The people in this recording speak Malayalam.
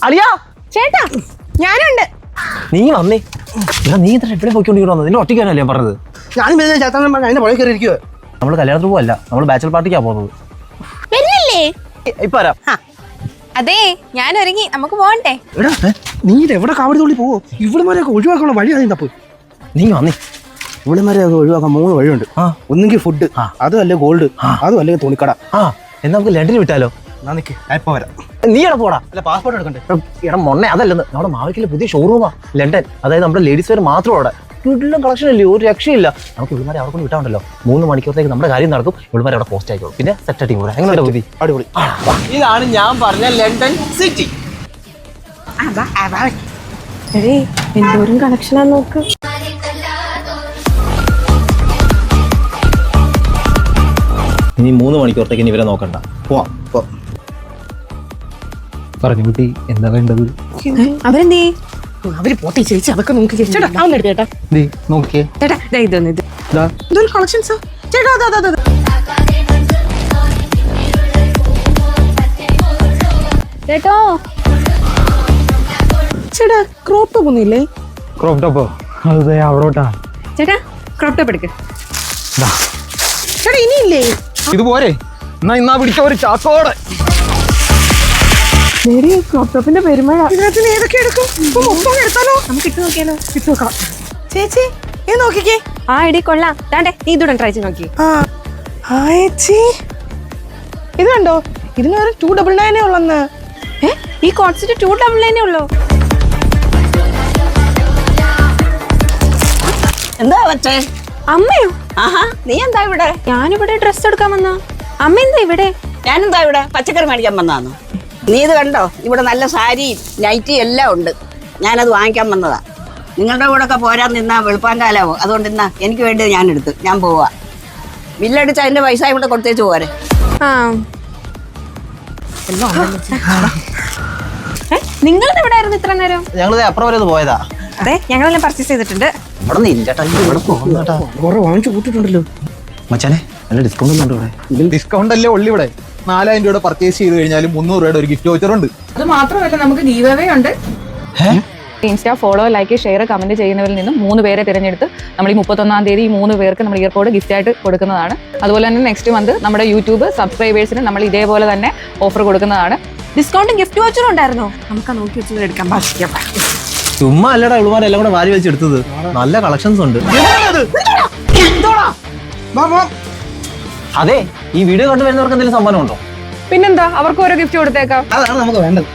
അളിയാ ചേട്ടാ ഞാനുണ്ട്. നീ വന്നേ. നീ ഇത്ര എവിടെ പോയിക്കൊണ്ടിരിക്കണോ? നിന്നെ ഒറ്റയ്ക്കാനല്ലേ ഞാൻ പറഞ്ഞത്. ഞാനും ചേട്ടൻ അതിന്റെ പുഴ കയറി ഇരിക്കുവോ. നമ്മള് കല്യാണത്തിന് പോവല്ല, നമ്മള് ബാച്ചലർ പാർട്ടിക്കാ പോകുന്നത്. വരുന്നില്ലേ? ഇപ്പൊ വരാം. അതെ ഞാൻ ഒരുങ്ങി, നമുക്ക് പോകണ്ടേ? എടാ നീ എവിടെ കാവടി തുള്ളി പോവോ? ഇവിടെമാരെയൊക്കെ ഒഴിവാക്കാനുള്ള വഴി അതിന് തപ്പ്. നീ വന്നേ. ഇവിടെമാരെയൊക്കെ ഒഴിവാക്കാൻ 3 വഴിയുണ്ട്. ഒന്നെങ്കിൽ ഫുഡ്, അതും അല്ലെങ്കിൽ ഗോൾഡ്, അതും അല്ലെങ്കിൽ തുണിക്കട. എന്നാ നമുക്ക് ലണ്ടനിൽ വിട്ടാലോ? ഞാൻ നിക്ക്, ഇപ്പൊ വരാം. നീ എവിടെ പോടാ? അല്ല പാസ്പോർട്ട് എടുക്കണ്ടേ? എടാ മൊണ്ണെ, അതല്ലെന്ന്. നമ്മുടെ മാവിക്കിലെ പുതിയ ഷോറൂമാ ലണ്ടൻ. അതായത് നമ്മുടെ ലേഡീസ് വെയർ മാത്രം അവിടെ. വീട്ടിലും കളക്ഷൻ അല്ലേ, ഒരു രക്ഷയില്ല. നമുക്ക് ഇവിടുമാരെ അവിടെ കൊണ്ട് വിട്ടാണ്ടല്ലോ, 3 മണിക്കൂറത്തേക്ക് നമ്മുടെ കാര്യം നടക്കും. ഇവിടുമാരെ അവിടെ പോസ്റ്റ് ആയിക്കോളും. പിന്നെ സെറ്റ് ആയിട്ട് കൂടെ. എങ്ങനെ ബുദ്ധി? അടിപൊളി. ഇതാണ് ഞാൻ പറഞ്ഞ ലണ്ടൻ സിറ്റി. എന്തോരം കളക്ഷനാ നോക്ക്. ഇനി 3 മണിക്കൂറത്തേക്ക് ഇനി ഇവരെ നോക്കണ്ട. പോവാം. പറഞ്ഞു കുട്ടി, എന്താ വേണ്ടത്? അവരെന്തേ? അവര് പോട്ടെ ചേച്ചി, അതൊക്കെ നോക്കി ചേട്ടാ. ചേട്ടാ നോക്കിയേ ചേട്ടാ, ഇതൊന്നും ഇതൊരു കളക്ഷൻസാ ചേട്ടാ. അതെ ചേട്ടോ ചേട്ടാ, ക്രോപ്പ് ടോപ്പ് ഒന്നുമില്ലേ? ക്രോപ്പ് ടോപ്പോ? അതെ അവിടോട്ടാ. ചേട്ടാ ക്രോപ്പ് ടോപ്പ് എടുക്ക്. ചേട്ടാ ഇനിയില്ലേ? ഇതുപോരെ? എന്നാ പിടിച്ച ഒരു ചാക്കോടെ. ക്രോപ്പ് ടോപ്പിന്റെ പെരുമഴ. ഇതിനകത്ത് ഏതൊക്കെ എടുക്കും? മൊത്തം എടുത്താലോ? നമുക്ക് ഇട്ട് നോക്കിയാലോ? ഇട്ട് നോക്കാം. ചേച്ചി ഇത് നോക്കിക്കേ. ആ ഇടി കൊള്ളാം. താണ്ടേ നീ ഇതൂടെ ട്രൈ ചെയ്ത് നോക്കി. ചേച്ചി ഇത് കണ്ടോ? ഇതിന് ഒരു 299 ഉള്ളന്ന്. ഈ കോട്ട്സിട്ട് 299 ഉള്ളൂ. എന്താ വച്ചേ? അമ്മയോ? ആഹാ, നീ എന്താ ഇവിടെ? ഞാനിവിടെ ഡ്രസ് എടുക്കാൻ വന്ന. അമ്മ എന്താ ഇവിടെ? ഞാനെന്താ ഇവിടെ പച്ചക്കറി മേടിക്കാൻ വന്നതാണോ? നീ ഇത് കണ്ടോ? ഇവിടെ നല്ല സാരിയും നൈറ്റിയും എല്ലാം ഉണ്ട്. ഞാനത് വാങ്ങിക്കാൻ വന്നതാ. നിങ്ങളുടെ കൂടെ ഒക്കെ പോരാൻ നിന്നാ വെളുപ്പാങ്കാലാവും. അതുകൊണ്ട് ഇന്നാ എനിക്ക് വേണ്ടി ഞാൻ എടുത്തു. ഞാൻ പോവാ. ബില്ലടിച്ച് അതിന്റെ പൈസ ഇവിടെ കൊടുത്തേച്ച് പോരെ. നിങ്ങൾ ഇവിടെ ആയിരുന്നു ഇത്ര നേരം? ഞങ്ങളിത് അപ്പുറം വരെ ഒന്ന് പോയതാ. അതെ, ഞങ്ങളെല്ലാം പർച്ചേസ് ചെയ്തിട്ടുണ്ട്. ഇവിടെ നിഞ്ചേട്ടാ, ഇവിടെ പോകുന്നേട്ടാ. കുറെ വാങ്ങിച്ചു കൂട്ടിട്ടുണ്ടല്ലോ മച്ചാനെ, നല്ല ഡിസ്കൗണ്ട് ഒന്നും ഉണ്ട് ഇവിടെ. ഡിസ്കൗണ്ട് അല്ലേ ഉള്ളി ഇവിടെ. 4000 രൂപയുടെ പർച്ചേസ് ചെയ്ത് കഴിഞ്ഞാൽ 300 രൂപയുടെ ഒരു ഗിഫ്റ്റ് വൗച്ചർ ഉണ്ട്. അത് മാത്രമല്ല, നമുക്ക് ഗീവ് അവേ ഉണ്ട്. Insta follow, like, share, comment ചെയ്യുന്നവരിൽ നിന്നും 3 പേരെ തിരഞ്ഞെടുത്ത് നമ്മൾ ഈ 31-ാം തീയതി ഈ 3 പേർക്ക് നമ്മൾ ഇയർപോഡ് ഗിഫ്റ്റ് ആയിട്ട് കൊടുക്കുന്നതാണ്. അതുപോലെ തന്നെ നെക്സ്റ്റ് മന്ത് നമ്മുടെ യൂട്യൂബ് സബ്സ്ക്രൈബേഴ്സിന് നമ്മൾ ഇതേപോലെ തന്നെ ഓഫർ കൊടുക്കുന്നതാണ്. ഡിസ്കൗണ്ടും ഗിഫ്റ്റ് വൗച്ചറും ഉണ്ടായിരുന്നോ? നമുക്ക് നോക്കി വെച്ചത് എടുക്കാൻ ബാക്കിയാ. ചുമ്മാ അല്ലടാ ഇവളുമാരെല്ലാം കൂടെ വാരി വെച്ചെടുത്തത്. നല്ല കളക്ഷൻസ് ഉണ്ട്. അതെ, ഈ വീഡിയോ കണ്ടു വരുന്നവർക്ക് എന്തെങ്കിലും സമ്മാനം ഉണ്ടോ? പിന്നെന്താ, അവർക്ക് ഓരോ ഗിഫ്റ്റ് കൊടുത്തേക്കാം. അതാണ് നമുക്ക് വേണ്ടത്.